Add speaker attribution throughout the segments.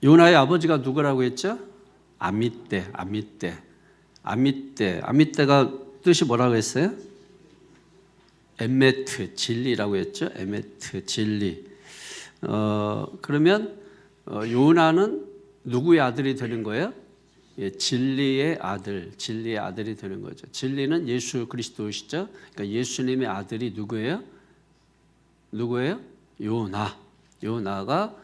Speaker 1: 요나의 아버지가 누구라고 했죠? 아미떼. 아미떼가 뜻이 뭐라고 했어요? 에메트, 진리라고 했죠. 에메트, 진리. 그러면 요나는 누구의 아들이 되는 거예요? 예, 진리의 아들이 되는 거죠. 진리는 예수 그리스도시죠. 그러니까 예수님의 아들이 누구예요? 요나가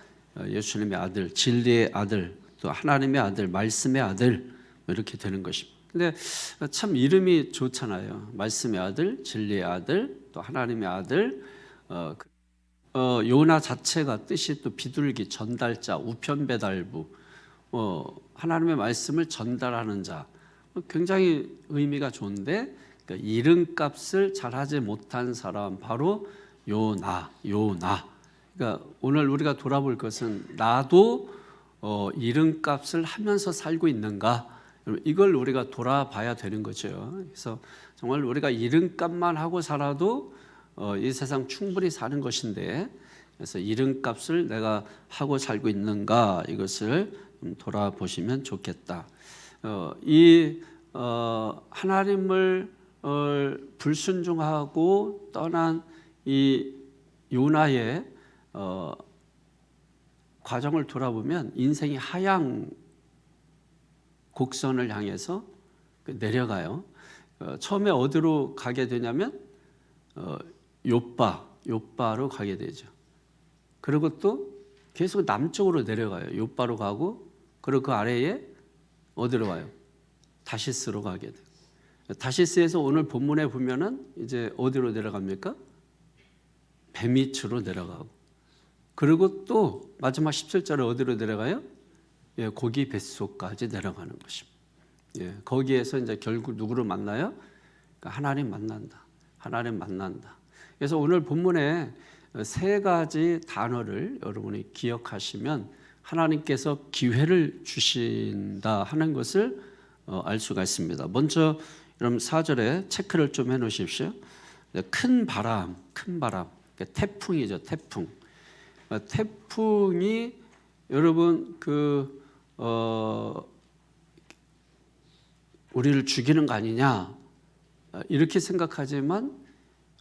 Speaker 1: 예수님의 아들, 진리의 아들, 또 하나님의 아들, 말씀의 아들 이렇게 되는 것입니다. 근데 참 이름이 좋잖아요. 말씀의 아들, 진리의 아들, 또 하나님의 아들. 요나 자체가 뜻이 또 비둘기, 전달자, 우편배달부, 하나님의 말씀을 전달하는 자. 굉장히 의미가 좋은데 그러니까 이름값을 잘하지 못한 사람 바로 요나. 그러니까 오늘 우리가 돌아볼 것은 나도 이름값을 하면서 살고 있는가? 이걸 우리가 돌아봐야 되는 거죠. 그래서 정말 우리가 이름값만 하고 살아도 이 세상 충분히 사는 것인데, 그래서 이름값을 내가 하고 살고 있는가 이것을 돌아보시면 좋겠다. 하나님을 불순종하고 떠난 이 요나의 과정을 돌아보면 인생이 하향 곡선을 향해서 내려가요. 처음에 어디로 가게 되냐면 요빠로 가게 되죠. 그리고 또 계속 남쪽으로 내려가요. 요빠로 가고, 그리고 그 아래에 어디로 가요? 다시스로 가게 돼요. 다시스에서 오늘 본문에 보면은 이제 어디로 내려갑니까? 베미츠로 내려가고, 그리고 또 마지막 17절에 어디로 내려가요? 예, 고기 뱃속까지 내려가는 것입니다. 예, 거기에서 이제 결국 누구를 만나요? 그러니까 하나님 만난다. 그래서 오늘 본문에 세 가지 단어를 여러분이 기억하시면 하나님께서 기회를 주신다 하는 것을 알 수가 있습니다. 먼저 여러분 4절에 체크를 좀 해놓으십시오. 큰 바람, 태풍이죠. 태풍이 여러분 우리를 죽이는 거 아니냐 이렇게 생각하지만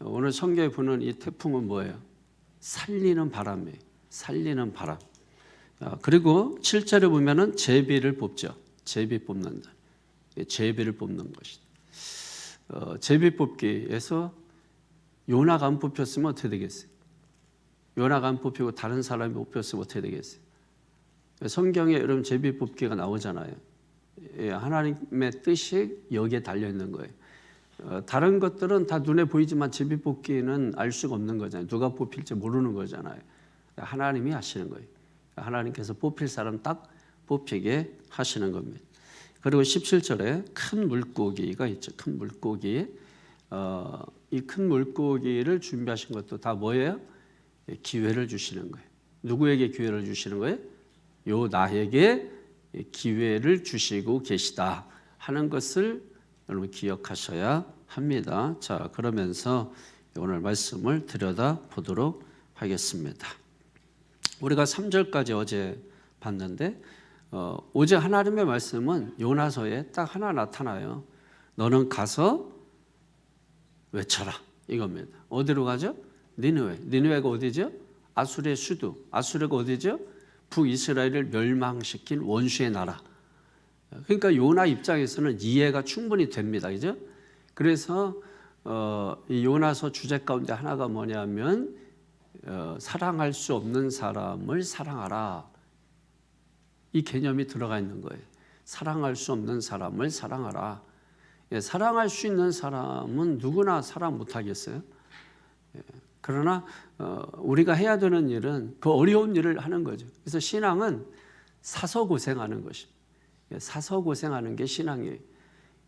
Speaker 1: 오늘 성경에 보는 이 태풍은 뭐예요? 살리는 바람이에요. 그리고 7절에 보면은 제비를 뽑죠. 제비 뽑는다. 제비를 뽑는 것이다. 제비 뽑기에서 요나가 안 뽑혔으면 어떻게 되겠어요? 요나가 안 뽑히고 다른 사람이 뽑혔으면 어떻게 되겠어요? 성경에 여러분 제비 뽑기가 나오잖아요. 하나님의 뜻이 여기에 달려 있는 거예요. 다른 것들은 다 눈에 보이지만 제비 뽑기는 알 수가 없는 거잖아요. 누가 뽑힐지 모르는 거잖아요. 하나님이 하시는 거예요. 하나님께서 뽑힐 사람 딱 뽑히게 하시는 겁니다. 그리고 17절에 큰 물고기가 있죠. 큰 물고기. 이 큰 물고기를 준비하신 것도 다 뭐예요? 기회를 주시는 거예요. 누구에게 기회를 주시는 거예요? 요나에게 기회를 주시고 계시다 하는 것을 여러분 기억하셔야 합니다. 자, 그러면서 오늘 말씀을 들여다 보도록 하겠습니다. 우리가 3절까지 어제 봤는데 어제 하나님의 말씀은 요나서에 딱 하나 나타나요. 너는 가서 외쳐라 이겁니다. 어디로 가죠? 니느웨가 어디죠? 아수르의 수도. 아수르가 어디죠? 북이스라엘을 멸망시킨 원수의 나라. 그러니까 요나 입장에서는 이해가 충분히 됩니다. 그죠? 그래서 이 요나서 주제 가운데 하나가 뭐냐면 사랑할 수 없는 사람을 사랑하라. 이 개념이 들어가 있는 거예요. 사랑할 수 없는 사람을 사랑하라. 사랑할 수 있는 사람은 누구나 사랑 못하겠어요? 그러나 우리가 해야 되는 일은 그 어려운 일을 하는 거죠. 그래서 신앙은 사서 고생하는 것입니다. 사서 고생하는 게 신앙이에요.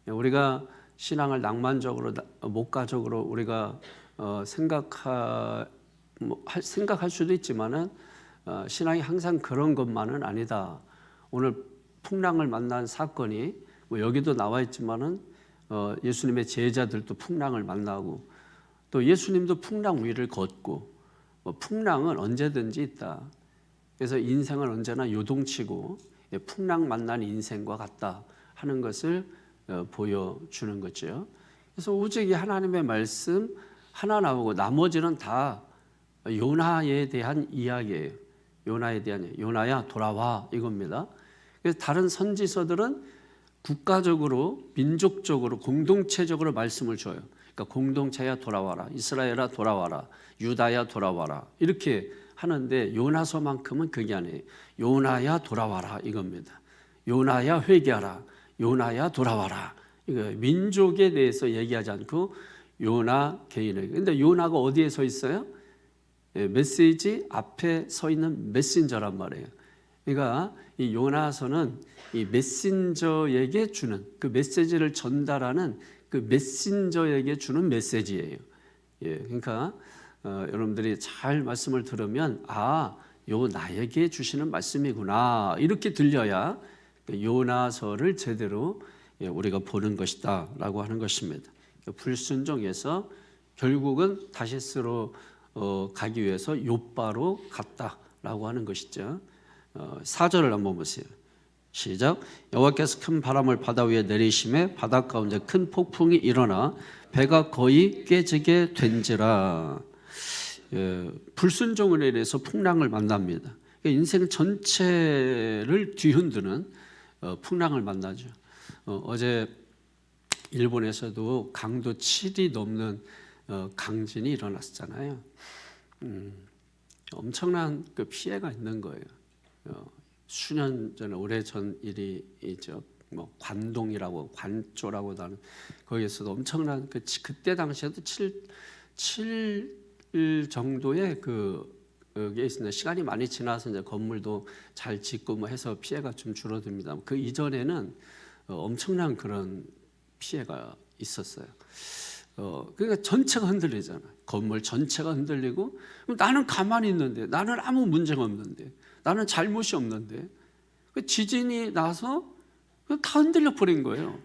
Speaker 1: 우리가 신앙을 낭만적으로, 목가적으로 우리가 생각할 수도 있지만은 신앙이 항상 그런 것만은 아니다. 오늘 풍랑을 만난 사건이 여기도 나와 있지만은 예수님의 제자들도 풍랑을 만나고 또 예수님도 풍랑 위를 걷고 풍랑은 언제든지 있다. 그래서 인생은 언제나 요동치고 풍랑 만난 인생과 같다 하는 것을 보여주는 거죠. 그래서 오직 하나님의 말씀 하나 나오고 나머지는 다 요나에 대한 이야기예요. 요나에 대한 요나야 돌아와 이겁니다. 그래서 다른 선지서들은 국가적으로 민족적으로 공동체적으로 말씀을 줘요. 그러니까 공동체야 돌아와라, 이스라엘아 돌아와라, 유다야 돌아와라 이렇게 하는데 요나서만큼은 그게 아니에요. 요나야 돌아와라 이겁니다. 요나야 회개하라, 요나야 돌아와라. 이거 민족에 대해서 얘기하지 않고 요나 개인에게. 근데 요나가 어디에 서 있어요? 메시지 앞에 서 있는 메신저란 말이에요. 그러니까 이 요나서는 이 메신저에게 주는 그 메시지를 전달하는 그 메신저에게 주는 메시지예요. 그러니까 여러분들이 잘 말씀을 들으면 요 나에게 주시는 말씀이구나 이렇게 들려야 요나서를 제대로 우리가 보는 것이다라고 하는 것입니다. 불순종해서 결국은 다시스로 가기 위해서 욥바로 갔다라고 하는 것이죠. 4절을 한번 보세요. 시작. 여호와께서 큰 바람을 바다 위에 내리심에 바다 가운데 큰 폭풍이 일어나 배가 거의 깨지게 된지라. 불순종을 인해서 풍랑을 만납니다. 인생 전체를 뒤흔드는 풍랑을 만나죠. 어제 일본에서도 강도 7이 넘는 강진이 일어났잖아요. 엄청난 그 피해가 있는 거예요. 수년 전에 오래전 일이죠. 뭐 관동이라고 관조라고 하는 거기에서도 엄청난 그때 당시에도 7 정도의 그게 있습니다. 시간이 많이 지나서 이제 건물도 잘 짓고 뭐 해서 피해가 좀 줄어듭니다. 그 이전에는 엄청난 그런 피해가 있었어요. 그러니까 전체가 흔들리잖아요. 건물 전체가 흔들리고 나는 가만히 있는데 나는 아무 문제가 없는데 나는 잘못이 없는데 지진이 나서 다 흔들려 버린 거예요.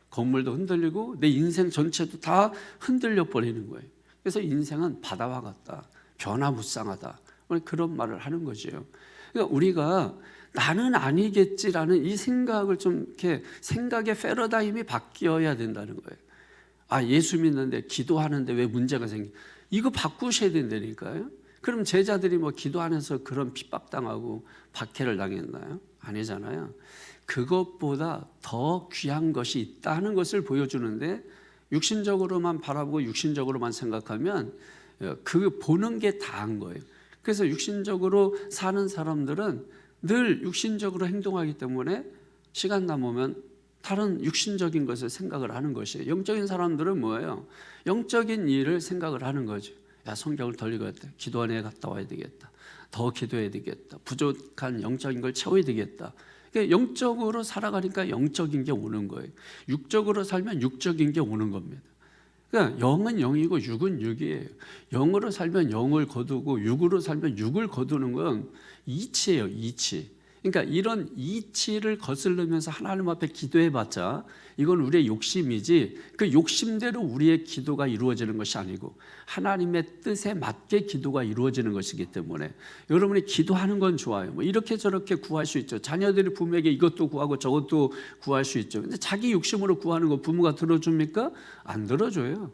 Speaker 1: 건물도 흔들리고 내 인생 전체도 다 흔들려 버리는 거예요. 그래서 인생은 바다와 같다, 변화무쌍하다 그런 말을 하는 거죠. 그러니까 우리가 나는 아니겠지라는 이 생각을 좀 이렇게 생각의 패러다임이 바뀌어야 된다는 거예요. 예수 믿는데 기도하는데 왜 문제가 생기? 이거 바꾸셔야 된다니까요. 그럼 제자들이 뭐 기도하면서 그런 핍박당하고 박해를 당했나요? 아니잖아요. 그것보다 더 귀한 것이 있다는 것을 보여주는데 육신적으로만 바라보고 육신적으로만 생각하면 그 보는 게 다한 거예요. 그래서 육신적으로 사는 사람들은 늘 육신적으로 행동하기 때문에 시간 남으면 다른 육신적인 것을 생각을 하는 것이에요. 영적인 사람들은 뭐예요? 영적인 일을 생각을 하는 거죠. 성경을 더 읽어야겠다. 기도원에 갔다 와야 되겠다. 더 기도해야 되겠다. 부족한 영적인 걸 채워야 되겠다. 그러니까 영적으로 살아가니까 영적인 게 오는 거예요. 육적으로 살면 육적인 게 오는 겁니다. 그러니까 영은 영이고 육은 육이에요. 영으로 살면 영을 거두고 육으로 살면 육을 거두는 건 이치예요. 이치. 그러니까 이런 이치를 거스르면서 하나님 앞에 기도해봤자 이건 우리의 욕심이지 그 욕심대로 우리의 기도가 이루어지는 것이 아니고 하나님의 뜻에 맞게 기도가 이루어지는 것이기 때문에 여러분이 기도하는 건 좋아요. 뭐 이렇게 저렇게 구할 수 있죠. 자녀들이 부모에게 이것도 구하고 저것도 구할 수 있죠. 근데 자기 욕심으로 구하는 거 부모가 들어줍니까? 안 들어줘요.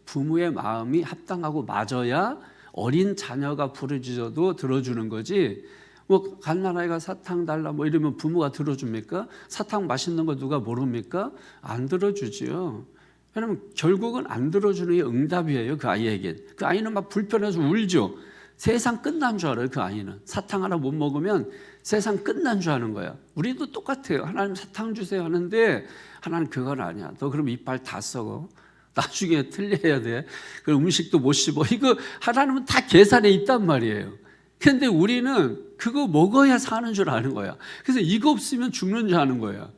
Speaker 1: 부모의 마음이 합당하고 맞아야 어린 자녀가 부르짖어도 들어주는 거지. 뭐 갓난아이가 사탕 달라 뭐 이러면 부모가 들어줍니까? 사탕 맛있는 거 누가 모릅니까? 안 들어주지요. 왜냐하면 결국은 안 들어주는 게 응답이에요. 그 아이에게. 그 아이는 막 불편해서 울죠. 세상 끝난 줄 알아요. 그 아이는 사탕 하나 못 먹으면 세상 끝난 줄 아는 거야. 우리도 똑같아요. 하나님 사탕 주세요 하는데 하나님 그건 아니야. 너 그럼 이빨 다 썩어. 나중에 틀려야 돼. 그럼 음식도 못 씹어. 이거 하나님은 다 계산에 있단 말이에요. 근데 우리는 그거 먹어야 사는 줄 아는 거야. 그래서 이거 없으면 죽는 줄 아는 거야.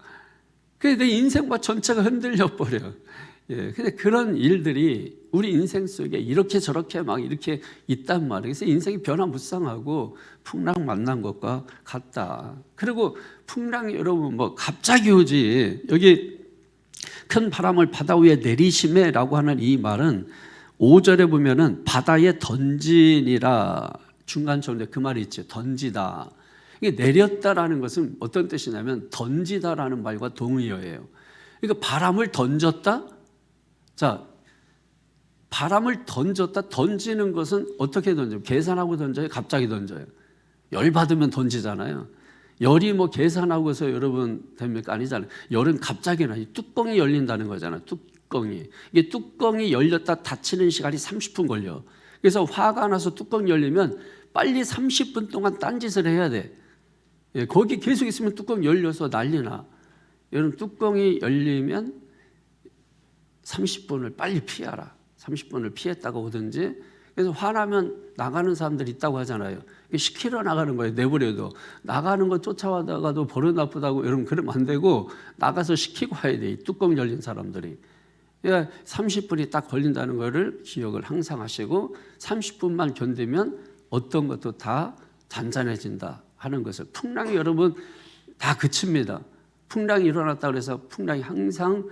Speaker 1: 그래서 내 인생과 전체가 흔들려 버려. 근데 그런 일들이 우리 인생 속에 이렇게 저렇게 막 이렇게 있단 말이에요. 그래서 인생이 변화무쌍하고 풍랑 만난 것과 같다. 그리고 풍랑이 여러분 뭐 갑자기 오지. 여기 큰 바람을 바다 위에 내리심에라고 하는 이 말은 5절에 보면은 바다에 던지니라 중간처럼 그 말이 있죠. 던지다. 이게 내렸다라는 것은 어떤 뜻이냐면 던지다라는 말과 동의어예요. 그러니까 바람을 던졌다. 자, 바람을 던졌다. 던지는 것은 어떻게 던져요? 계산하고 던져요? 갑자기 던져요? 열 받으면 던지잖아요. 열이 뭐 계산하고서 여러분 됩니까? 아니잖아요. 열은 갑자기 나. 뚜껑이 열린다는 거잖아요. 뚜껑이. 이게 뚜껑이 열렸다 닫히는 시간이 30분 걸려. 그래서 화가 나서 뚜껑이 열리면 빨리 30분 동안 딴짓을 해야 돼. 예, 거기 계속 있으면 뚜껑 열려서 난리나. 여러분 뚜껑이 열리면 30분을 빨리 피하라. 30분을 피했다가 오든지. 그래서 화나면 나가는 사람들이 있다고 하잖아요. 시키러 나가는 거예요. 내버려도. 나가는 거 쫓아가다가도 버릇 나쁘다고 여러분 그러면 안 되고 나가서 시키고 와야 돼. 뚜껑 열린 사람들이. 그러니까 30분이 딱 걸린다는 거를 기억을 항상 하시고 30분만 견디면 어떤 것도 다 잔잔해진다 하는 것을. 풍랑이 여러분 다 그칩니다. 풍랑이 일어났다 그래서 풍랑이 항상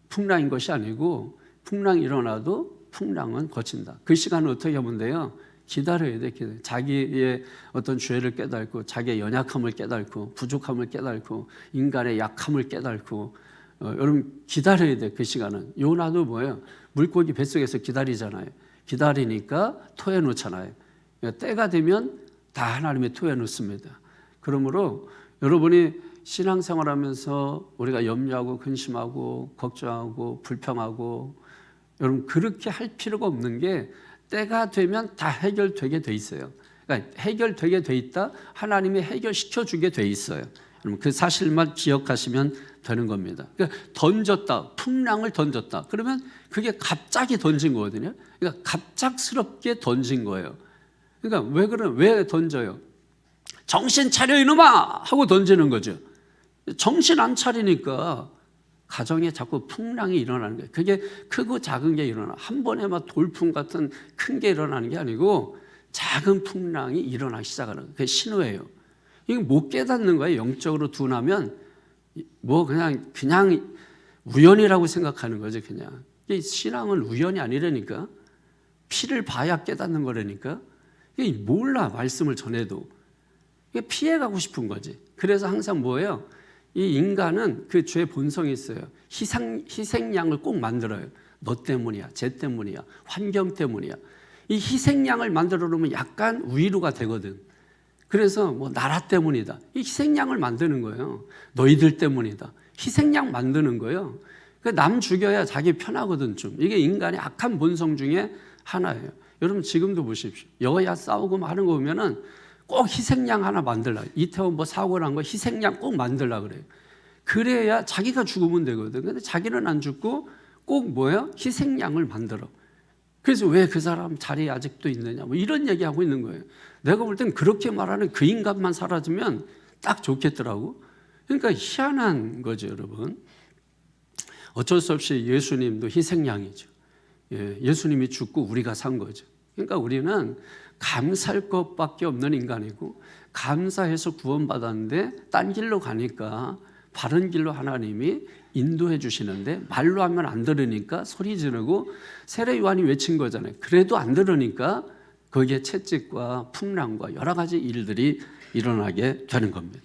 Speaker 1: 풍랑인 것이 아니고 풍랑이 일어나도 풍랑은 거친다. 그 시간을 어떻게 하면 돼요? 기다려야 돼. 자기의 어떤 죄를 깨닫고 자기의 연약함을 깨닫고 부족함을 깨닫고 인간의 약함을 깨닫고 여러분 기다려야 돼. 그 시간은. 요나도 뭐예요? 물고기 뱃속에서 기다리잖아요. 기다리니까 토해 놓잖아요. 그러니까 때가 되면 다 하나님의 토해 놓습니다. 그러므로 여러분이 신앙생활하면서 우리가 염려하고 근심하고 걱정하고 불평하고 여러분 그렇게 할 필요가 없는 게 때가 되면 다 해결되게 돼 있어요. 그러니까 해결되게 돼 있다. 하나님이 해결시켜 주게 돼 있어요. 여러분 그 사실만 기억하시면 되는 겁니다. 그러니까 던졌다. 풍랑을 던졌다. 그러면 그게 갑자기 던진 거거든요. 그러니까 갑작스럽게 던진 거예요. 그러니까 왜 던져요? 정신 차려 이놈아! 하고 던지는 거죠. 정신 안 차리니까 가정에 자꾸 풍랑이 일어나는 거예요. 그게 크고 작은 게 일어나. 한 번에 막 돌풍 같은 큰 게 일어나는 게 아니고 작은 풍랑이 일어나기 시작하는 거예요. 그게 신호예요. 이거 못 깨닫는 거예요. 영적으로 둔하면 뭐 그냥 우연이라고 생각하는 거죠. 그냥. 신앙은 우연이 아니라니까. 피를 봐야 깨닫는 거라니까. 몰라 말씀을 전해도. 피해가고 싶은 거지. 그래서 항상 뭐예요? 이 인간은 그 죄의 본성이 있어요. 희생양을 꼭 만들어요. 너 때문이야, 쟤 때문이야, 환경 때문이야. 이 희생양을 만들어 놓으면 약간 위로가 되거든. 그래서 뭐 나라 때문이다. 이 희생양을 만드는 거예요. 너희들 때문이다. 희생양 만드는 거예요. 남 죽여야 자기 편하거든 좀. 이게 인간의 악한 본성 중에 하나예요. 여러분 지금도 보십시오. 여야 싸우고 하는 거 보면은 꼭 희생양 하나 만들라. 이태원 뭐 사고 난 거 희생양 꼭 만들라 그래요. 그래야 자기가 죽으면 되거든. 근데 자기는 안 죽고 꼭 뭐야? 희생양을 만들어. 그래서 왜 그 사람 자리에 아직도 있느냐? 뭐 이런 얘기하고 있는 거예요. 내가 볼 땐 그렇게 말하는 그 인간만 사라지면 딱 좋겠더라고. 그러니까 희한한 거죠, 여러분. 어쩔 수 없이 예수님도 희생양이죠. 예수님이 죽고 우리가 산 거죠. 그러니까 우리는 감사할 것밖에 없는 인간이고 감사해서 구원받았는데 딴 길로 가니까 바른 길로 하나님이 인도해 주시는데 말로 하면 안 들으니까 소리 지르고 세례 요한이 외친 거잖아요. 그래도 안 들으니까 거기에 채찍과 풍랑과 여러 가지 일들이 일어나게 되는 겁니다.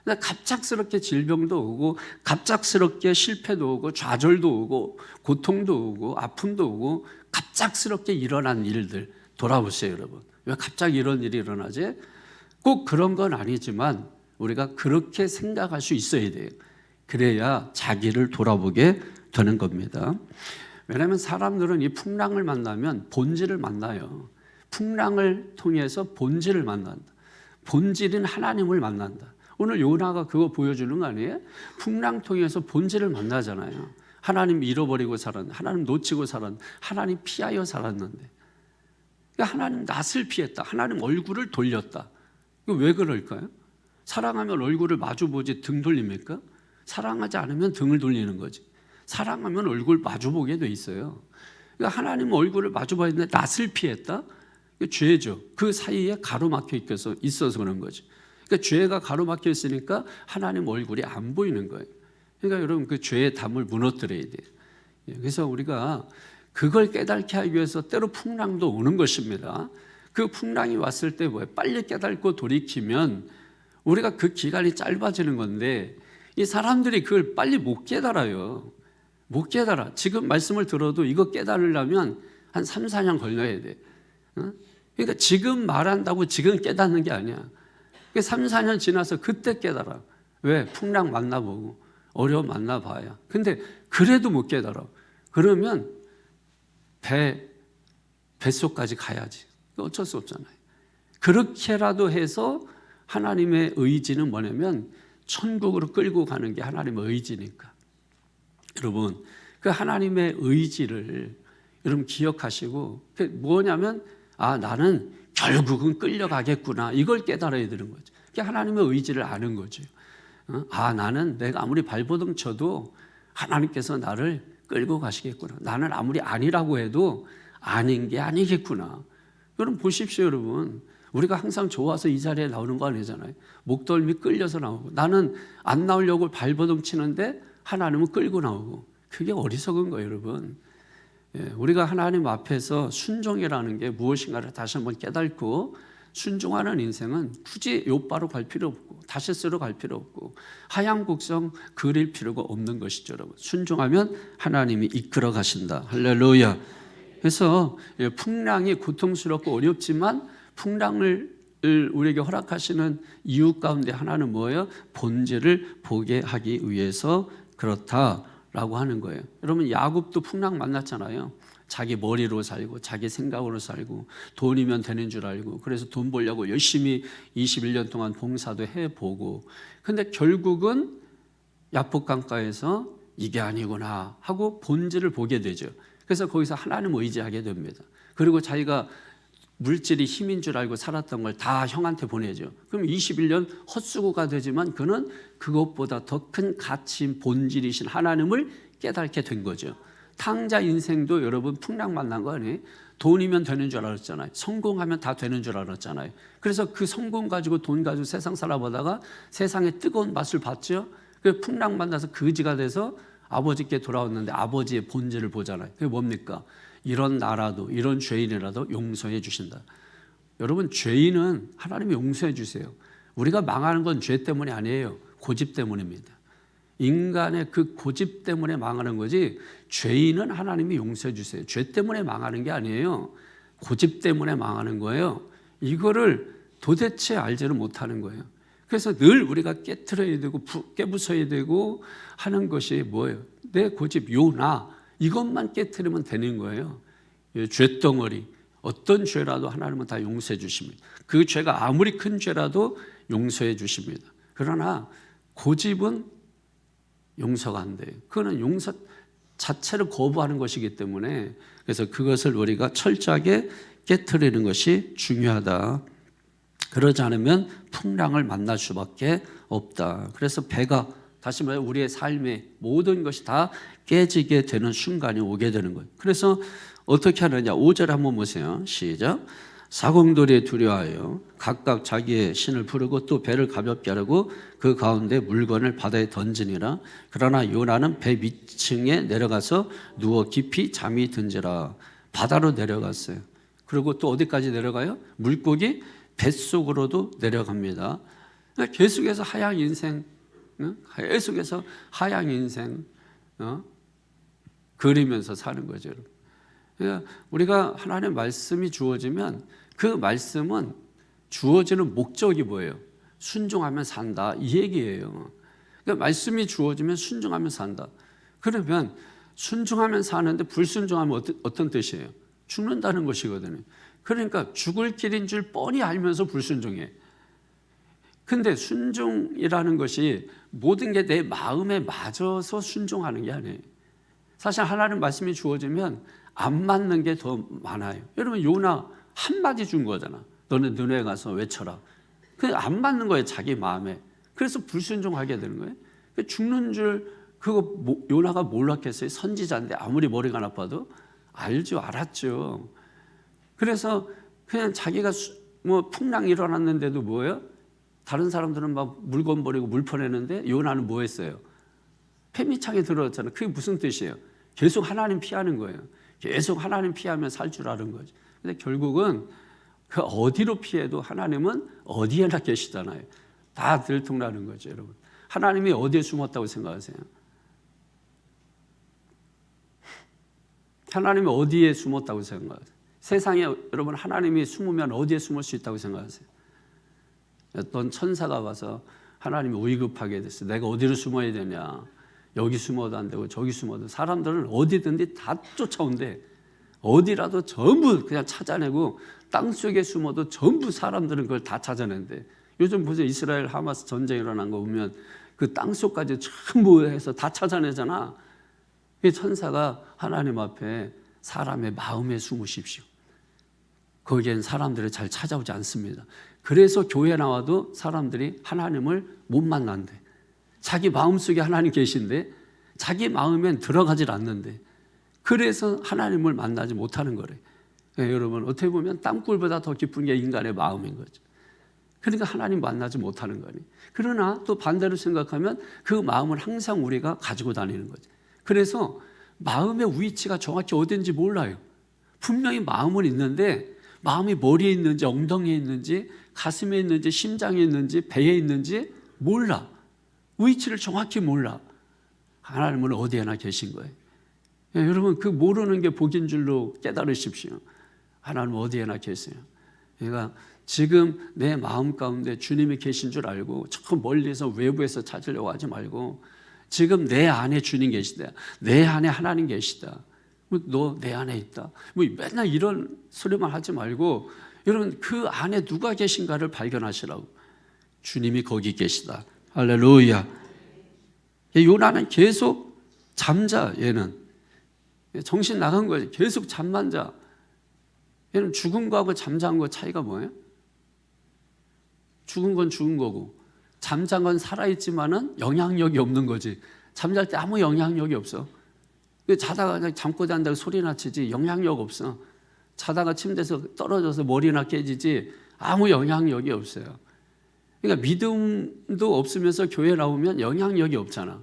Speaker 1: 갑작스럽게 질병도 오고 갑작스럽게 실패도 오고 좌절도 오고 고통도 오고 아픔도 오고 갑작스럽게 일어난 일들 돌아보세요, 여러분. 왜 갑자기 이런 일이 일어나지? 꼭 그런 건 아니지만 우리가 그렇게 생각할 수 있어야 돼요. 그래야 자기를 돌아보게 되는 겁니다. 왜냐하면 사람들은 이 풍랑을 만나면 본질을 만나요. 풍랑을 통해서 본질을 만난다. 본질인 하나님을 만난다. 오늘 요나가 그거 보여주는 거 아니에요? 풍랑 통해서 본질을 만나잖아요. 하나님 잃어버리고 살았는데, 하나님 놓치고 살았는데, 하나님 피하여 살았는데, 하나님 낯을 피했다. 하나님 얼굴을 돌렸다. 이거 왜 그럴까요? 사랑하면 얼굴을 마주보지 등 돌립니까? 사랑하지 않으면 등을 돌리는 거지. 사랑하면 얼굴 마주보게 돼 있어요. 그러니까 하나님 얼굴을 마주봐야 되는데 낯을 피했다? 죄죠. 그 사이에 가로막혀 있어서 그런 거지. 그러니까 죄가 가로막혀 있으니까 하나님 얼굴이 안 보이는 거예요. 그러니까 여러분 그 죄의 담을 무너뜨려야 돼요. 그래서 우리가 그걸 깨닫게 하기 위해서 때로 풍랑도 오는 것입니다. 그 풍랑이 왔을 때 뭐예요? 빨리 깨닫고 돌이키면 우리가 그 기간이 짧아지는 건데 이 사람들이 그걸 빨리 못 깨달아요. 못 깨달아. 지금 말씀을 들어도 이거 깨달으려면 한 3, 4년 걸려야 돼. 그러니까 지금 말한다고 지금 깨닫는 게 아니야. 3, 4년 지나서 그때 깨달아. 왜? 풍랑 만나보고 어려움 만나봐야. 근데 그래도 못 깨달아. 그러면 뱃속까지 가야지. 어쩔 수 없잖아요. 그렇게라도 해서 하나님의 의지는 뭐냐면 천국으로 끌고 가는 게 하나님의 의지니까. 여러분, 그 하나님의 의지를 여러분 기억하시고, 그게 뭐냐면 나는 결국은 끌려가겠구나. 이걸 깨달아야 되는 거죠. 그게 하나님의 의지를 아는 거죠. 나는 내가 아무리 발버둥 쳐도 하나님께서 나를 끌고 가시겠구나. 나는 아무리 아니라고 해도 아닌 게 아니겠구나. 여러분 보십시오, 여러분. 우리가 항상 좋아서 이 자리에 나오는 거 아니잖아요. 목덜미 끌려서 나오고 나는 안 나오려고 발버둥 치는데 하나님은 끌고 나오고. 그게 어리석은 거예요, 여러분. 우리가 하나님 앞에서 순종이라는 게 무엇인가를 다시 한번 깨닫고 순종하는 인생은 굳이 요바로 갈 필요 없고 다시스로 갈 필요 없고 하얀 곡성 그릴 필요가 없는 것이죠, 여러분. 순종하면 하나님이 이끌어 가신다. 할렐루야. 그래서 풍랑이 고통스럽고 어렵지만 풍랑을 우리에게 허락하시는 이유 가운데 하나는 뭐예요? 본질을 보게 하기 위해서 그렇다라고 하는 거예요. 여러분 야곱도 풍랑 만났잖아요. 자기 머리로 살고 자기 생각으로 살고 돈이면 되는 줄 알고 그래서 돈 벌려고 열심히 21년 동안 봉사도 해보고 근데 결국은 야복강가에서 이게 아니구나 하고 본질을 보게 되죠. 그래서 거기서 하나님을 의지하게 됩니다. 그리고 자기가 물질이 힘인 줄 알고 살았던 걸 다 형한테 보내죠. 그럼 21년 헛수고가 되지만 그는 그것보다 더 큰 가치인 본질이신 하나님을 깨닫게 된 거죠. 탕자 인생도 여러분 풍랑 만난 거 아니에요? 돈이면 되는 줄 알았잖아요. 성공하면 다 되는 줄 알았잖아요. 그래서 그 성공 가지고 돈 가지고 세상 살아보다가 세상의 뜨거운 맛을 봤죠. 그 풍랑 만나서 거지가 돼서 아버지께 돌아왔는데 아버지의 본질을 보잖아요. 그게 뭡니까? 이런 나라도 이런 죄인이라도 용서해 주신다. 여러분 죄인은 하나님이 용서해 주세요. 우리가 망하는 건 죄 때문이 아니에요. 고집 때문입니다. 인간의 그 고집 때문에 망하는 거지 죄인은 하나님이 용서해 주세요. 죄 때문에 망하는 게 아니에요. 고집 때문에 망하는 거예요. 이거를 도대체 알지를 못하는 거예요. 그래서 늘 우리가 깨트려야 되고 깨부숴야 되고 하는 것이 뭐예요? 내 고집, 요나 이것만 깨트리면 되는 거예요. 죄덩어리 어떤 죄라도 하나님은 다 용서해 주십니다. 그 죄가 아무리 큰 죄라도 용서해 주십니다. 그러나 고집은 용서가 안 돼요. 그거는 용서 자체를 거부하는 것이기 때문에 그래서 그것을 우리가 철저하게 깨트리는 것이 중요하다. 그러지 않으면 풍랑을 만날 수밖에 없다. 그래서 배가 다시 말해 우리의 삶의 모든 것이 다 깨지게 되는 순간이 오게 되는 거예요. 그래서 어떻게 하느냐? 5절 한번 보세요. 시작. 사공돌이에 두려워하여 각각 자기의 신을 부르고 또 배를 가볍게 하려고 그 가운데 물건을 바다에 던지니라. 그러나 요나는 배 밑층에 내려가서 누워 깊이 잠이 든지라. 바다로 내려갔어요. 그리고 또 어디까지 내려가요? 물고기 뱃속으로도 내려갑니다. 계속해서 하양 인생, 계속해서 하양 인생 그리면서 사는 거죠. 그러니까 우리가 하나님의 말씀이 주어지면 그 말씀은 주어지는 목적이 뭐예요? 순종하면 산다 이 얘기예요. 그러니까 말씀이 주어지면 순종하면 산다. 그러면 순종하면 사는데 불순종하면 어떤 뜻이에요? 죽는다는 것이거든요. 그러니까 죽을 길인 줄 뻔히 알면서 불순종해. 근데 순종이라는 것이 모든 게 내 마음에 맞아서 순종하는 게 아니에요. 사실 하나님 말씀이 주어지면 안 맞는 게 더 많아요. 여러분 요나 한마디 준 거잖아. 너는 너네 가서 외쳐라. 그게 안 맞는 거예요, 자기 마음에. 그래서 불순종하게 되는 거예요. 죽는 줄 그거 요나가 몰랐겠어요. 선지자인데 아무리 머리가 나빠도 알았죠. 그래서 그냥 자기가 뭐 풍랑이 일어났는데도 뭐예요? 다른 사람들은 막 물건 버리고 물 퍼내는데 요나는 뭐 했어요? 폐미창에 들어왔잖아요. 그게 무슨 뜻이에요? 계속 하나님 피하는 거예요. 계속 하나님 피하면 살 줄 아는 거죠. 근데 결국은 그 어디로 피해도 하나님은 어디에나 계시잖아요. 다 들통나는 거죠, 여러분. 하나님이 어디에 숨었다고 생각하세요? 하나님이 어디에 숨었다고 생각하세요? 세상에 여러분 하나님이 숨으면 어디에 숨을 수 있다고 생각하세요? 어떤 천사가 와서 하나님이 위급하게 됐어요. 내가 어디로 숨어야 되냐? 여기 숨어도 안 되고 저기 숨어도. 사람들은 어디든지 다 쫓아온대. 어디라도 전부 그냥 찾아내고 땅속에 숨어도 전부 사람들은 그걸 다 찾아낸대. 요즘 보세요. 이스라엘 하마스 전쟁 일어난 거 보면 그 땅속까지 전부 해서 다 찾아내잖아. 이 천사가 하나님 앞에 사람의 마음에 숨으십시오. 거기엔 사람들이 잘 찾아오지 않습니다. 그래서 교회 나와도 사람들이 하나님을 못 만난대. 자기 마음속에 하나님 계신데 자기 마음엔 들어가질 않는데, 그래서 하나님을 만나지 못하는 거래. 그러니까 여러분 어떻게 보면 땅굴보다 더 깊은 게 인간의 마음인 거죠. 그러니까 하나님 만나지 못하는 거니. 그러나 또 반대로 생각하면 그 마음을 항상 우리가 가지고 다니는 거죠. 그래서 마음의 위치가 정확히 어딘지 몰라요. 분명히 마음은 있는데 마음이 머리에 있는지 엉덩이에 있는지 가슴에 있는지 심장에 있는지 배에 있는지 몰라. 위치를 정확히 몰라. 하나님은 어디에나 계신 거예요. 예, 여러분 그 모르는 게 복인 줄로 깨달으십시오. 하나님은 어디에나 계세요. 그러니까 지금 내 마음 가운데 주님이 계신 줄 알고 저 멀리서 외부에서 찾으려고 하지 말고 지금 내 안에 주님 계시다. 내 안에 하나님 계시다. 너 내 안에 있다. 뭐 맨날 이런 소리만 하지 말고 여러분 그 안에 누가 계신가를 발견하시라고. 주님이 거기 계시다. 할렐루야. 요나는 계속 잠자. 얘는 정신 나간 거지. 계속 잠만 자. 얘는 죽은 거하고 잠자는 거 차이가 뭐예요? 죽은 건 죽은 거고 잠잔 건 살아있지만은 영향력이 없는 거지. 잠잘 때 아무 영향력이 없어. 자다가 그냥 잠꼬 잔다고 소리나 치지 영향력 없어. 자다가 침대에서 떨어져서 머리나 깨지지 아무 영향력이 없어요. 그러니까 믿음도 없으면서 교회 나오면 영향력이 없잖아.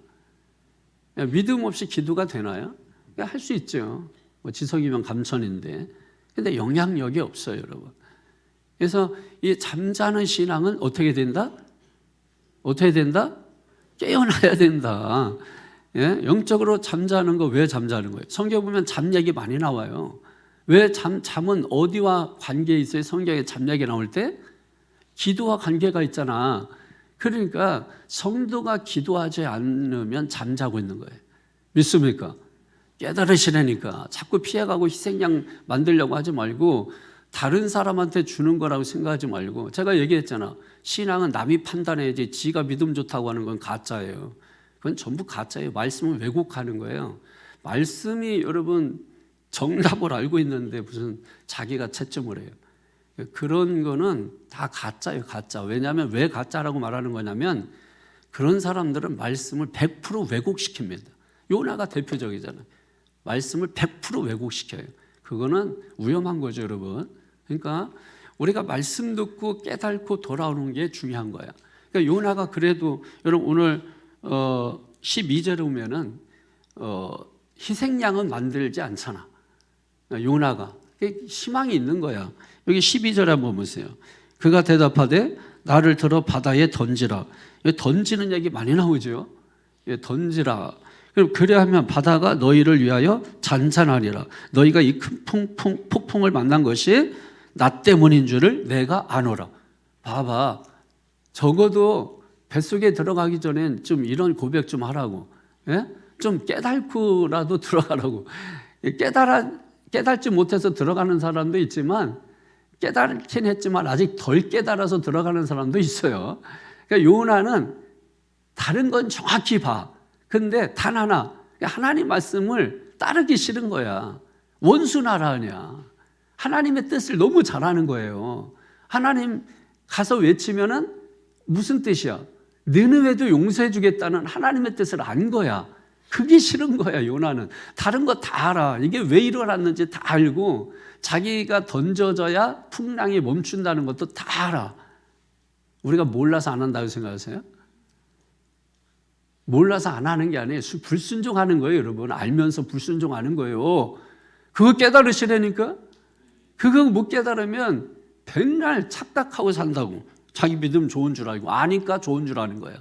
Speaker 1: 믿음 없이 기도가 되나요? 할 수 있죠. 뭐 지성이면 감천인데. 근데 영향력이 없어요, 여러분. 그래서 이 잠자는 신앙은 어떻게 된다? 어떻게 된다? 깨어나야 된다. 예? 영적으로 잠자는 거 왜 잠자는 거예요? 성경 보면 잠 얘기 많이 나와요. 왜 잠은 어디와 관계 있어요? 성경에 잠 얘기 나올 때 기도와 관계가 있잖아. 그러니까 성도가 기도하지 않으면 잠자고 있는 거예요. 믿습니까? 깨달으시라니까. 자꾸 피해가고 희생양 만들려고 하지 말고 다른 사람한테 주는 거라고 생각하지 말고. 제가 얘기했잖아. 신앙은 남이 판단해야지 지가 믿음 좋다고 하는 건 가짜예요. 그건 전부 가짜예요. 말씀을 왜곡하는 거예요. 말씀이 여러분 정답을 알고 있는데 무슨 자기가 채점을 해요. 그런 거는 다 가짜예요. 가짜. 왜냐하면 왜 가짜라고 말하는 거냐면 그런 사람들은 말씀을 100% 왜곡시킵니다. 요나가 대표적이잖아요. 말씀을 100% 왜곡시켜요. 그거는 위험한 거죠, 여러분. 그러니까 우리가 말씀 듣고 깨닫고 돌아오는 게 중요한 거야. 그러니까 요나가 그래도 여러분 오늘 12절에 보면은 희생양은 만들지 않잖아. 요나가 희망이 있는 거야. 여기 12절에 한번 보세요. 그가 대답하되 나를 들어 바다에 던지라. 던지는 얘기 많이 나오죠. 던지라. 그럼 그래야하면 바다가 너희를 위하여 잔잔하리라. 너희가 이 큰 폭풍을 만난 것이 나 때문인 줄을 내가 아노라. 봐봐. 적어도 뱃속에 들어가기 전엔 좀 이런 고백 좀 하라고. 예? 좀 깨닫고라도 들어가라고. 깨닫지 못해서 들어가는 사람도 있지만 깨닫긴 했지만 아직 덜 깨달아서 들어가는 사람도 있어요. 그러니까 요나는 다른 건 정확히 봐. 근데 단 하나, 하나님 말씀을 따르기 싫은 거야. 원수 나라 아니야. 하나님의 뜻을 너무 잘하는 거예요. 하나님 가서 외치면은 무슨 뜻이야? 느느웨도 용서해 주겠다는 하나님의 뜻을 안 거야. 그게 싫은 거야, 요나는. 다른 거 다 알아. 이게 왜 일어났는지 다 알고 자기가 던져져야 풍랑이 멈춘다는 것도 다 알아. 우리가 몰라서 안 한다고 생각하세요? 몰라서 안 하는 게 아니에요. 불순종하는 거예요, 여러분. 알면서 불순종하는 거예요. 그거 깨달으시라니까? 그거 못 깨달으면 백날 착각하고 산다고. 자기 믿음 좋은 줄 알고 아니까 좋은 줄 아는 거야.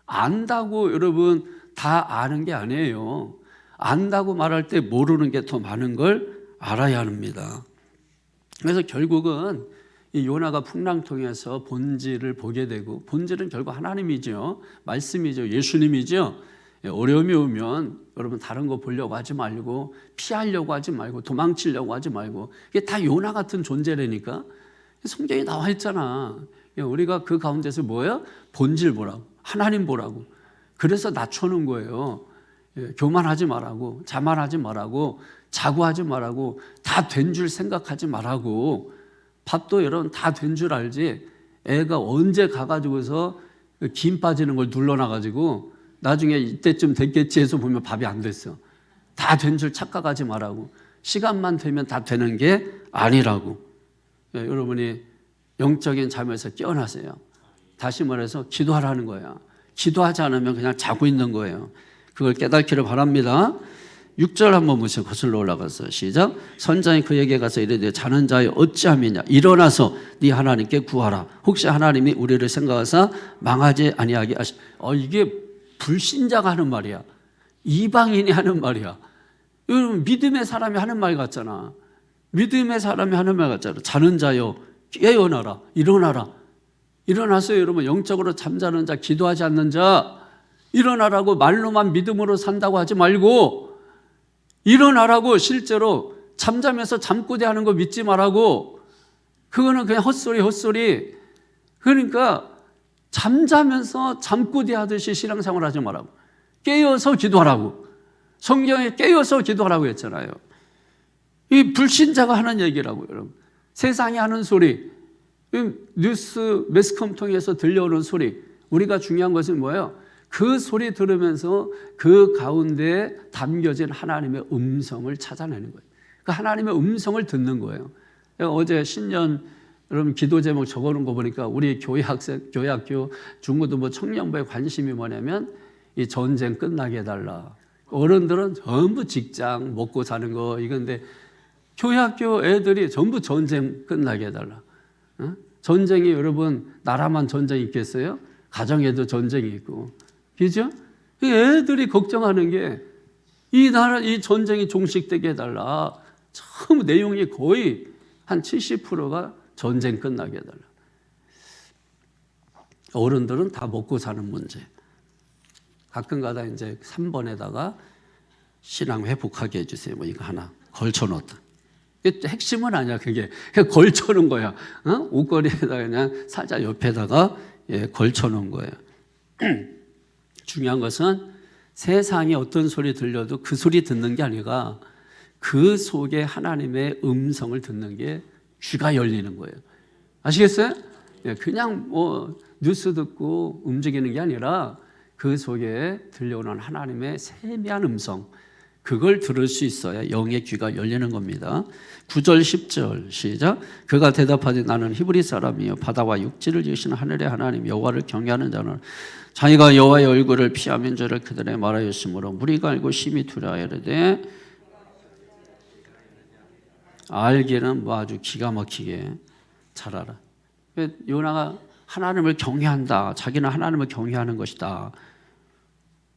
Speaker 1: 안다고 여러분 다 아는 게 아니에요. 안다고 말할 때 모르는 게 더 많은 걸 알아야 합니다. 그래서 결국은 이 요나가 풍랑 통해서 본질을 보게 되고, 본질은 결국 하나님이죠. 말씀이죠. 예수님이죠. 어려움이 오면 여러분 다른 거 보려고 하지 말고, 피하려고 하지 말고, 도망치려고 하지 말고, 이게 다 요나 같은 존재라니까. 성경에 나와 있잖아. 우리가 그 가운데서 뭐예요? 본질 보라고, 하나님 보라고. 그래서 낮춰놓은 거예요. 교만하지 말라고, 자만하지 말라고, 자고하지 말라고, 다 된 줄 생각하지 말라고. 밥도 여러분 다 된 줄 알지. 애가 언제 가가지고서 김 빠지는 걸 눌러놔가지고 나중에 이때쯤 됐겠지 해서 보면 밥이 안 됐어. 다 된 줄 착각하지 말라고. 시간만 되면 다 되는 게 아니라고. 여러분이 영적인 잠에서 깨어나세요. 다시 말해서 기도하라는 거야. 기도하지 않으면 그냥 자고 있는 거예요. 그걸 깨닫기를 바랍니다. 6절 한번 보세요. 거슬러 올라가서 시작. 선장이 그에게 가서 이르되 자는 자여 어찌함이냐. 일어나서 네 하나님께 구하라. 혹시 하나님이 우리를 생각하사 망하지 아니하게 하시. 이게 불신자가 하는 말이야. 이방인이 하는 말이야. 여러분 믿음의 사람이 하는 말 같잖아. 믿음의 사람이 하는 말 같잖아. 자는 자여 깨어나라. 일어나라. 일어나서 여러분 영적으로 잠자는 자, 기도하지 않는 자 일어나라고. 말로만 믿음으로 산다고 하지 말고 일어나라고. 실제로 잠자면서 잠꼬대 하는 거 믿지 말라고. 그거는 그냥 헛소리. 그러니까 잠자면서 잠꼬대 하듯이 신앙생활 하지 말라고. 깨어서 기도하라고. 성경에 깨어서 기도하라고 했잖아요. 이 불신자가 하는 얘기라고요, 여러분. 세상이 하는 소리, 뉴스 매스컴 통해서 들려오는 소리. 우리가 중요한 것은 뭐예요? 그 소리 들으면서 그 가운데 담겨진 하나님의 음성을 찾아내는 거예요. 그 하나님의 음성을 듣는 거예요. 어제 신년 여러분 기도 제목 적어놓은 거 보니까 우리 교회 학교 중고등부 청년부의 관심이 뭐냐면 이 전쟁 끝나게 해달라. 어른들은 전부 직장 먹고 사는 거 이건데 교회 학교 애들이 전부 전쟁 끝나게 해달라. 전쟁이 여러분 나라만 전쟁이 있겠어요? 가정에도 전쟁이 있고. 그죠? 애들이 걱정하는 게 이 나라, 이 전쟁이 종식되게 해달라. 처음 내용이 거의 한 70%가 전쟁 끝나게 해달라. 어른들은 다 먹고 사는 문제. 가끔가다 이제 3번에다가 신앙 회복하게 해주세요. 뭐 이거 하나 걸쳐놓다. 핵심은 아니야, 그게. 그냥 걸쳐놓은 거야. 옷걸이에다가 그냥 살짝 옆에다가 걸쳐놓은 거예요. 중요한 것은 세상에 어떤 소리 들려도 그 소리 듣는 게 아니라 그 속에 하나님의 음성을 듣는 게 귀가 열리는 거예요. 아시겠어요? 그냥 뭐 뉴스 듣고 움직이는 게 아니라 그 속에 들려오는 하나님의 세미한 음성, 그걸 들을 수 있어야 영의 귀가 열리는 겁니다. 9절 10절 시작. 그가 대답하되 나는 히브리 사람이요 바다와 육지를 지으시는 하늘의 하나님 여호와를 경외하는 자는 자기가 여호와의 얼굴을 피하면 저를 그들의 말하였으므로 무리가 알고 심히 두려워하되 알기는 뭐 아주 기가 막히게 잘 알아. 요나가 하나님을 경외한다. 자기는 하나님을 경외하는 것이다.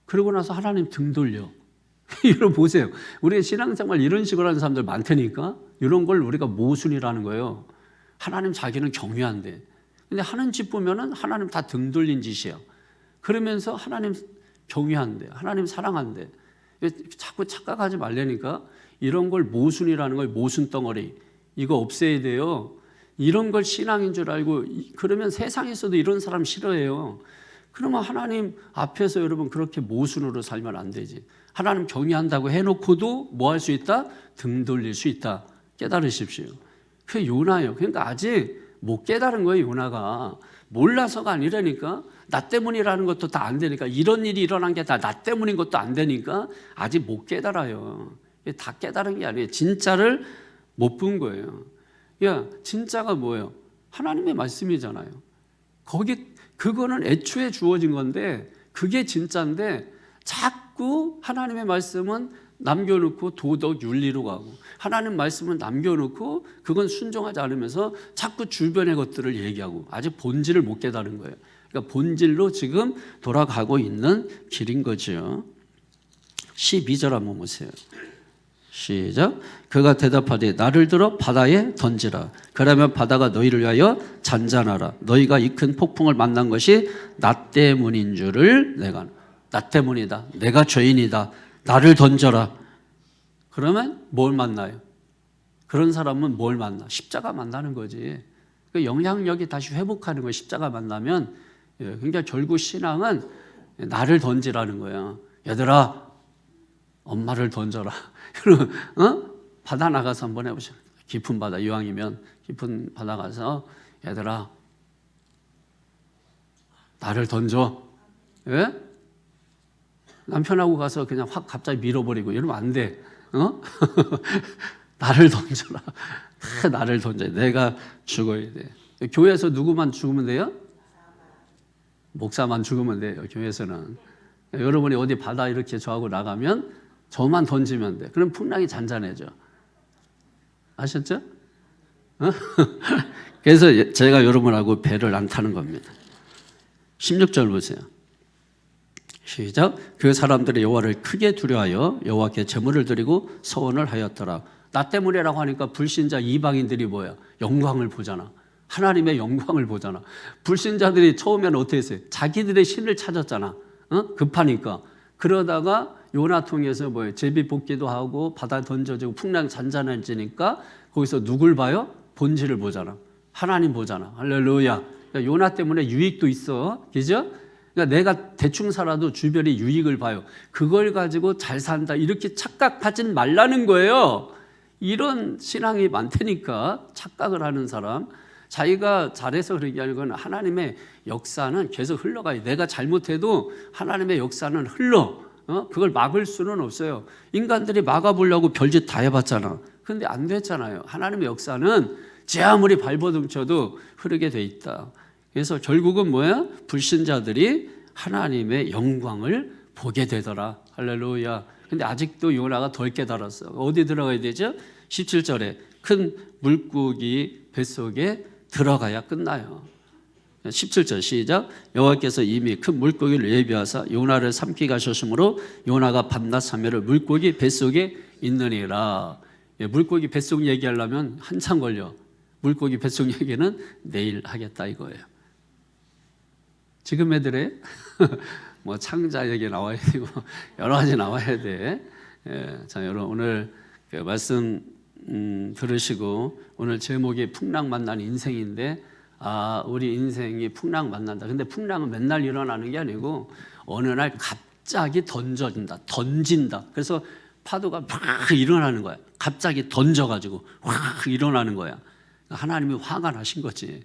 Speaker 1: 그러고 나서 하나님 등 돌려. 여러분 보세요. 우리의 신앙생활 이런 식으로 하는 사람들 많다니까. 이런 걸 우리가 모순이라는 거예요. 하나님 자기는 경외한대. 근데 하는 짓 보면은 하나님 다 등 돌린 짓이야. 그러면서 하나님 경외한대. 하나님 사랑한대. 자꾸 착각하지 말라니까. 이런 걸 모순이라는 거예요. 모순 덩어리. 이거 없애야 돼요. 이런 걸 신앙인 줄 알고 그러면 세상에서도 이런 사람 싫어해요. 그러면 하나님 앞에서 여러분 그렇게 모순으로 살면 안 되지. 하나님 경외한다고 해놓고도 뭐 할 수 있다? 등 돌릴 수 있다. 깨달으십시오. 그게 요나예요. 그러니까 아직 못 깨달은 거예요. 요나가. 몰라서가 아니라니까. 나 때문이라는 것도 다 안 되니까. 이런 일이 일어난 게 다 나 때문인 것도 안 되니까 아직 못 깨달아요. 다 깨달은 게 아니에요. 진짜를 못 본 거예요. 야, 진짜가 뭐예요? 하나님의 말씀이잖아요. 그거는 애초에 주어진 건데 그게 진짜인데 자꾸 하나님의 말씀은 남겨놓고 도덕 윤리로 가고, 하나님 말씀은 남겨놓고 그건 순종하지 않으면서 자꾸 주변의 것들을 얘기하고 아직 본질을 못 깨달은 거예요. 그러니까 본질로 지금 돌아가고 있는 길인 거죠. 12절 한번 보세요. 시작. 그가 대답하되 나를 들어 바다에 던지라. 그러면 바다가 너희를 위하여 잔잔하라. 너희가 이 큰 폭풍을 만난 것이 나 때문인 줄을 내가, 나 때문이다, 내가 죄인이다, 나를 던져라. 그러면 뭘 만나요? 그런 사람은 뭘 만나? 십자가 만나는 거지. 그 영향력이 다시 회복하는 거예요. 십자가 만나면. 그러니까 결국 신앙은 나를 던지라는 거야. 얘들아, 엄마를 던져라. 그럼 바다 나가서 한번 해보세요. 깊은 바다, 이왕이면 깊은 바다 가서 얘들아, 나를 던져. 왜? 남편하고 가서 그냥 확 갑자기 밀어버리고 이러면 안 돼. 나를 던져라. 다 나를 던져. 내가 죽어야 돼. 교회에서 누구만 죽으면 돼요? 목사만 죽으면 돼요. 교회에서는. 여러분이 어디 바다 이렇게 저하고 나가면 저만 던지면 돼. 그럼 풍랑이 잔잔해져. 아셨죠? 그래서 제가 여러분하고 배를 안 타는 겁니다. 16절 보세요. 시작. 그 사람들이 여호와를 크게 두려워하여 여호와께 제물을 드리고 서원을 하였더라. 나 때문이라고 하니까 불신자 이방인들이 뭐야? 영광을 보잖아. 하나님의 영광을 보잖아. 불신자들이 처음에는 어떻게 했어요? 자기들의 신을 찾았잖아. 급하니까. 그러다가 요나 통해서 뭐예요? 제비 뽑기도 하고 바다 던져지고 풍랑 잔잔해지니까 거기서 누굴 봐요? 본질을 보잖아. 하나님 보잖아. 할렐루야. 그러니까 요나 때문에 유익도 있어. 그죠? 그러니까 내가 대충 살아도 주변이 유익을 봐요. 그걸 가지고 잘 산다 이렇게 착각하진 말라는 거예요. 이런 신앙이 많다니까. 착각을 하는 사람. 자기가 잘해서 그런 게 아니고 하나님의 역사는 계속 흘러가요. 내가 잘못해도 하나님의 역사는 흘러. 그걸 막을 수는 없어요. 인간들이 막아보려고 별짓 다 해봤잖아. 그런데 안 됐잖아요. 하나님의 역사는 제 아무리 발버둥쳐도 흐르게 돼 있다. 그래서 결국은 뭐야? 불신자들이 하나님의 영광을 보게 되더라. 할렐루야. 근데 아직도 요나가 덜 깨달았어. 어디 들어가야 되죠? 17절에 큰 물고기 뱃속에 들어가야 끝나요. 17절 시작. 여호와께서 이미 큰 물고기를 예비하사 요나를 삼키게 하셨으므로 요나가 밤낮 3회를 물고기 뱃속에 있느니라. 물고기 뱃속 얘기하려면 한참 걸려. 물고기 뱃속 얘기는 내일 하겠다 이거예요. 지금 애들의 뭐 창자 얘기 나와야 되고 여러 가지 나와야 돼. 자, 여러분 오늘 그 말씀 들으시고 오늘 제목이 풍랑 만난 인생인데 우리 인생이 풍랑 만난다. 근데 풍랑은 맨날 일어나는 게 아니고 어느 날 갑자기 던진다. 그래서 파도가 막 일어나는 거야. 갑자기 던져가지고 확 일어나는 거야. 하나님이 화가 나신 거지.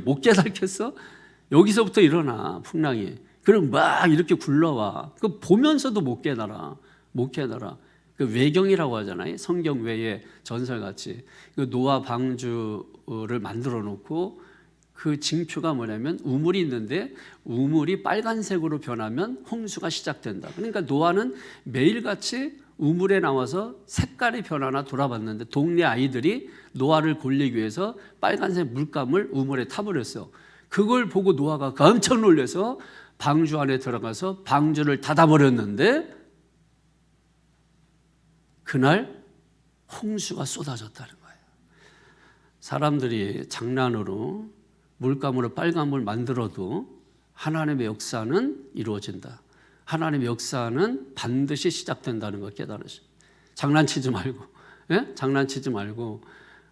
Speaker 1: 못 깨닫겠어? 여기서부터 일어나 풍랑이. 그럼 막 이렇게 굴러와. 그 보면서도 못 깨달아. 그 외경이라고 하잖아요. 성경 외에 전설같이 그 노아 방주를 만들어 놓고 그 징표가 뭐냐면 우물이 있는데 우물이 빨간색으로 변하면 홍수가 시작된다. 그러니까 노아는 매일같이 우물에 나와서 색깔이 변하나 돌아봤는데 동네 아이들이 노아를 골리기 위해서 빨간색 물감을 우물에 타버렸어. 그걸 보고 노아가 깜짝 놀라서 방주 안에 들어가서 방주를 닫아버렸는데 그날 홍수가 쏟아졌다는 거예요. 사람들이 장난으로 물감으로 빨간물 만들어도 하나님의 역사는 이루어진다. 하나님의 역사는 반드시 시작된다는 걸 깨달으시죠. 장난치지 말고, 장난치지 말고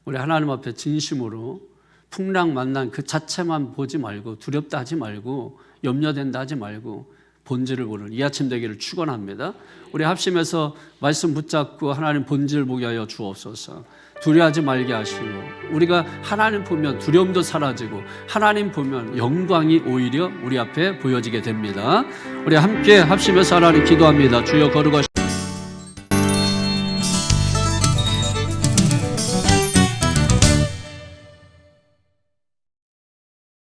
Speaker 1: 우리 하나님 앞에 진심으로 풍랑 만난 그 자체만 보지 말고 두렵다 하지 말고 염려된다 하지 말고 본질을 보는 이 아침 되기를 축원합니다. 우리 합심해서 말씀 붙잡고 하나님 본질을 보게 하여 주옵소서. 두려워하지 말게 하시고 우리가 하나님 보면 두려움도 사라지고 하나님 보면 영광이 오히려 우리 앞에 보여지게 됩니다. 우리 함께 합심해서 하나님 기도합니다. 주여 거룩하신